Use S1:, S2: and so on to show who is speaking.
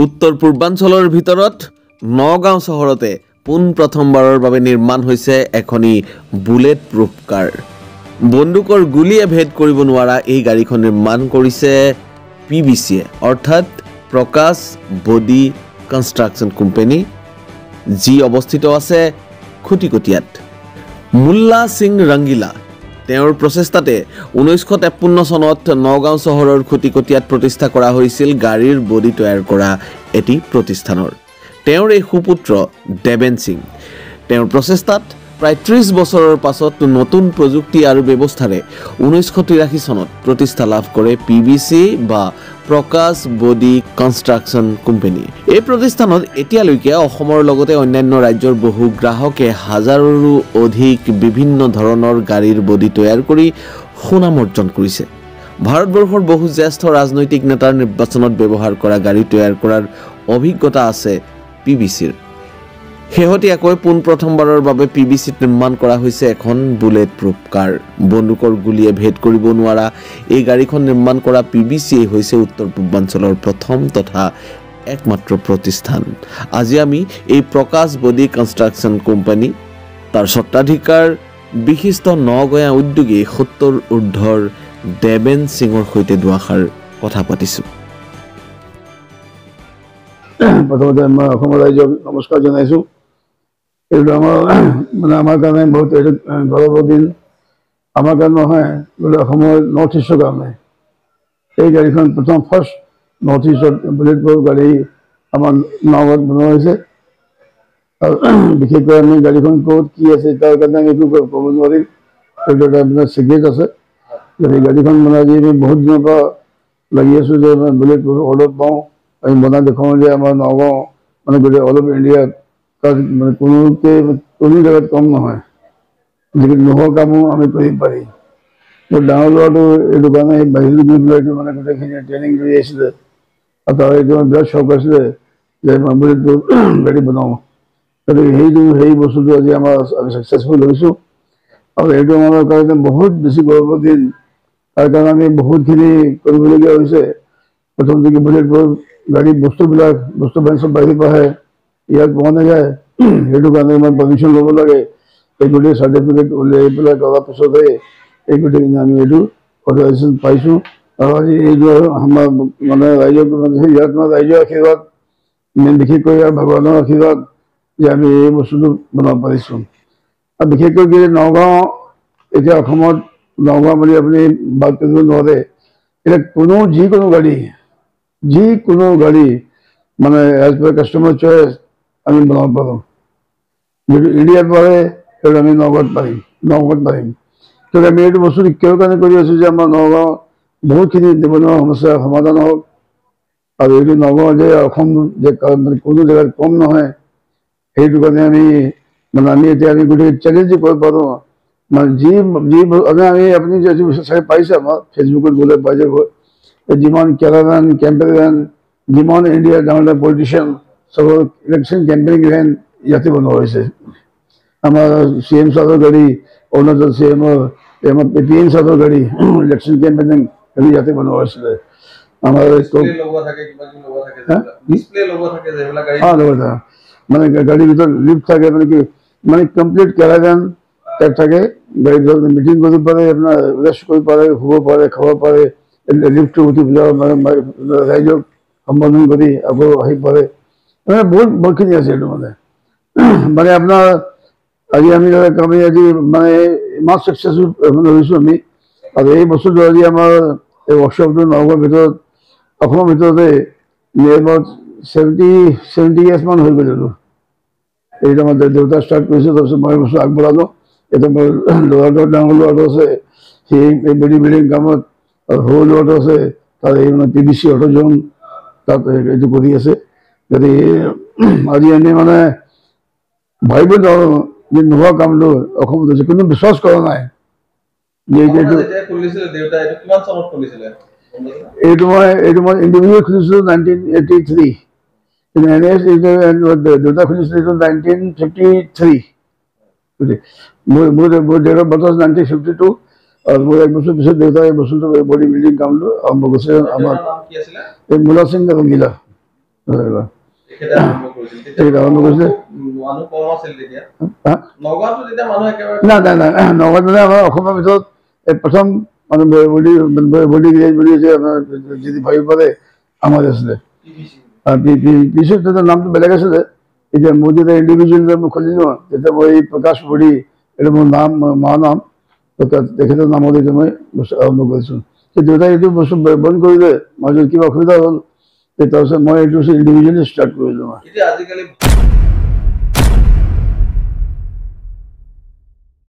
S1: উত্তৰ পূৰ্বাঞ্চলৰ ভিতৰত নগাঁও চহৰতে প্ৰথমবাৰৰ বাবে নিৰ্মাণ হৈছে এখনি বুলেট প্ৰুফ কাৰ। বন্দুকৰ গুলিয়ে ভেদ কৰিব নোৱাৰা এই গাড়ীখন নিৰ্মাণ কৰিছে পিবিচিয়ে অৰ্থাৎ প্ৰকাশ বডি কনষ্ট্ৰাকচন কোম্পানী, যি অৱস্থিত আছে খুটিকটীয়াত। মুল্লা সিং ৰংগিলা তেওঁৰ প্ৰচেষ্টাতে 1953 চনত নগাঁও চহৰৰ খুটিকটীয়াত প্ৰতিষ্ঠা কৰা হৈছিল গাড়ীৰ বডি তৈয়াৰ কৰা এটি প্ৰতিষ্ঠানৰ। তেওঁৰ এই সুপুত্ৰ দেবেন সিং তেওঁৰ প্ৰচেষ্টাত প্ৰায় 30 বছৰৰ পাছত নতুন প্ৰযুক্তি আৰু ব্যৱস্থাৰে 1983 চনত প্ৰতিষ্ঠা লাভ কৰে পিবিচি বা প্ৰকাশ বডি কনষ্ট্ৰাকচন কোম্পানী। এই প্ৰতিষ্ঠানত এতিয়ালৈকে অসমৰ লগতে অন্যান্য ৰাজ্যৰ বহু গ্ৰাহকে হাজাৰৰো অধিক বিভিন্ন ধৰণৰ গাড়ীৰ বডি তৈয়াৰ কৰি সুনাম অৰ্জন কৰিছে। ভাৰতবৰ্ষৰ বহু জ্যেষ্ঠ ৰাজনৈতিক নেতাৰ নিৰ্বাচনত ব্যৱহাৰ কৰা গাড়ী তৈয়াৰ কৰাৰ অভিজ্ঞতা আছে পিবিচিৰ। শেহতীয়াকৈ প্ৰথমবাৰৰ বাবে পিবিচিত নিৰ্মাণ কৰা হৈছে এখন বুলেট প্ৰুফ কাৰ। বন্দুকৰ গুলিয়ে ভেদ কৰিব নোৱাৰা এই গাড়ীখন নিৰ্মাণ কৰা পিবিচিয়ে হৈছে উত্তৰ পূৰ্বাঞ্চলৰ প্ৰথম তথা একমাত্ৰ প্ৰতিষ্ঠান। আজি আমি এই প্ৰকাশ বডি কনষ্ট্ৰাকচন কোম্পানী তাৰ স্বত্বাধিকাৰ বিশিষ্ট নগঞা উদ্যোগী 70 ঊৰ্ধৰ দেবেন সিঙৰ সৈতে দুআষাৰ কথা পাতিছোঁ।
S2: প্ৰথমতে মই অসমৰ ৰাইজক নমস্কাৰ জনাইছোঁ। এইটো আমাৰ কাৰণে বহুত গৌৰৱৰ দিন, আমাৰ কাৰণে নহয়, অসমৰ নৰ্থ ইষ্টৰ কাৰণে। এই গাড়ীখন ফাৰ্ষ্ট নৰ্থ ইষ্টত বুলেট প্ৰুফ গাড়ী আমাৰ নগাঁৱত বনোৱা হৈছে। আৰু বিশেষকৈ আমি গাড়ীখন ক'ত কি আছে তাৰ কাৰণে আমি একো ক'ব নোৱাৰিম, সেইটো এটা আপোনাৰ চিক্ৰেট আছে। এই গাড়ীখন আজি আমি বহুত দিনৰ পৰা লাগি আছোঁ যে বুলেট প্ৰুফ অৰ্ডাৰ পাওঁ, আমি বনাই দেখুৱাওঁ যে আমাৰ নগাঁও গোটেই অল অফ ইণ্ডিয়াত তাত কোনো জেগাত কম নহয়, যিটো নোহোৱা কামো আমি কৰিব পাৰিম। মোৰ ডাঙৰ ল'ৰাটো এইটো কাৰণে বাহিৰলৈ গৈ পেলাই এইটো গোটেইখিনি ট্ৰেইনিং লৈ আহিছিলে, আৰু তাৰ এইটো বিৰাট চখ আছিলে যে মই বুলেট প্ৰুফ গাড়ী বনাওঁ। গতিকে সেই বস্তুটো আজি আমি ছাকচেছফুল হৈছোঁ, আৰু এইটো আমাৰ কাৰণে বহুত বেছি গৌৰৱৰ দিন। তাৰ কাৰণে আমি বহুতখিনি কৰিবলগীয়া হৈছে। প্ৰথমতে কি বুলেট প্ৰুফ গাড়ী বস্তু বাহিনী চব বাহিৰ পৰা আহে, ইয়াত পোৱা নাযায়। সেইটো কাৰণে মই পাৰ্মিশ্যন ল'ব লাগে, এই গোটেই চাৰ্টিফিকেট উলিয়াই পেলাই কৰাৰ পিছতহে এই গোটেইখিনি আমি এইটো অথৰাইজেশ্যন পাইছোঁ। আৰু আজি এইটো আমাৰ ৰাইজৰ ইয়াত ৰাইজৰ আশীৰ্বাদ, বিশেষকৈ ভগৱানৰ আশীৰ্বাদ যে আমি এই বস্তুটো বনাব পাৰিছোঁ। আৰু বিশেষকৈ কি নগাঁও এতিয়া অসমত নগাঁও বুলি আপুনি বাদ কৰিব নোৱাৰে। এতিয়া যিকোনো গাড়ী এজ পাৰ কাষ্টমাৰ চইচ আমি বনাব পাৰোঁ। যিটো ইণ্ডিয়াত পাৰে সেইটো আমি নগাঁৱত পাৰিম। তো আমি এইটো বস্তুটো কিয় কাৰণে কৰি আছোঁ যে আমাৰ নগাঁও বহুতখিনি নিবনুৱা সমস্যাৰ সমাধান হওক, আৰু এইটো নগাঁও যে অসম যে কোনো জেগাত কম নহয়, সেইটো কাৰণে আমি এতিয়া গোটেই চেলেঞ্জ কৰিব পাৰোঁ। আপুনি চাই পাইছে আমাৰ ফেচবুকত গ'লে পাই যাব, যিমান কেৰালান কেম্পেইন, যিমান ইণ্ডিয়াৰ ডাঙৰ ডাঙৰ পলিটিচিয়ান চবৰ ইলেকশ্যন কেম্পেইনিং ভেন ইয়াতে বনোৱা হৈছে। আমাৰ CM ছাৰৰ গাড়ী, অৰুণাচল CMৰ PM ছাৰৰ গাড়ী ইলেকশ্যন কেম্পেইনিং ইয়াতে বনোৱা হৈছিলে। আমাৰ গাড়ীৰ ভিতৰত লিফ্ট থাকে, কমপ্লিট কেৰালান টাইপ থাকে। গাড়ীৰ ভিতৰত মিটিং কৰিব পাৰে, আপোনাৰ ৰেষ্ট কৰিব পাৰে, শুব পাৰে, খাব পাৰে, লিফ্টটো উঠি পেলাই ৰাইজক সম্বোধন কৰি আকৌ আহি পাৰে। বহুতখিনি আছে এইটো আপোনাৰ আজি আমি ইমান ছাকচেছফুল হৈছোঁ আমি। আৰু এই বস্তুটো আজি আমাৰ এই ৱৰ্কশ্বপটো নগাঁৱৰ ভিতৰত অসমৰ ভিতৰতে নিয়েৰ 70 years মান হৈ গ'ল। এইটো আমাৰ দেউতা ষ্টাৰ্ট কৰিছোঁ, তাৰপিছত মই বস্তু আগবঢ়ালোঁ। এতিয়া মোৰ ডাঙৰ ল'ৰাটো আছে, সি এই বডি বিল্ডিং কামত, আৰু সৰু ল'ৰাটো আছে তাত এই PBC অটোজন তাত এইটো কৰি আছে। গতিকে আজি আমি ভাবিব নোৱাৰোঁ যে নোহোৱা কামটো অসমত হৈছে, কোনো বিশ্বাস কৰা নাই যে এইটো মই ইণ্ডিভিজুৱেল খুলিছিলোঁ 1983, কিন্তু দেউতা খুলিছিলোঁ 1953। মোৰ ডেট অফ বাৰ্থ 1952, আৰু মোৰ 1 বছৰ পিছত দেউতাই এই বস্তুটো বডি বিল্ডিং কামটো আৰম্ভ কৰিছে। আমাৰ এই মুলা সিং ৰংগিলা আৰম্ভ কৰিছিলে নাই নাই নাই নগাঁৱত মানে আমাৰ অসমৰ ভিতৰত প্ৰথম মানে বডি গ্ৰেড বুলি যে আপোনাৰ যদি ভাবিব পাৰে আমাৰ আছিলে পিছত নামটো বেলেগ আছিলে এতিয়া মোৰ যেতিয়া ইণ্ডিভিজুৱেল মই খুলিলোঁ তেতিয়া মই এই প্ৰকাশ বডি এইটো মোৰ নাম মা নাম তেখেতৰ নামত এতিয়া মই বস্তু আৰম্ভ কৰিছোঁ সেই দেউতাই এইটো বস্তু বন্ধ কৰিলে মই যদি কিবা অসুবিধা হ'ল তাৰপিছত মই এইটো ইণ্ডিভিজুৱেলি ষ্টাৰ্ট কৰিলোঁ মই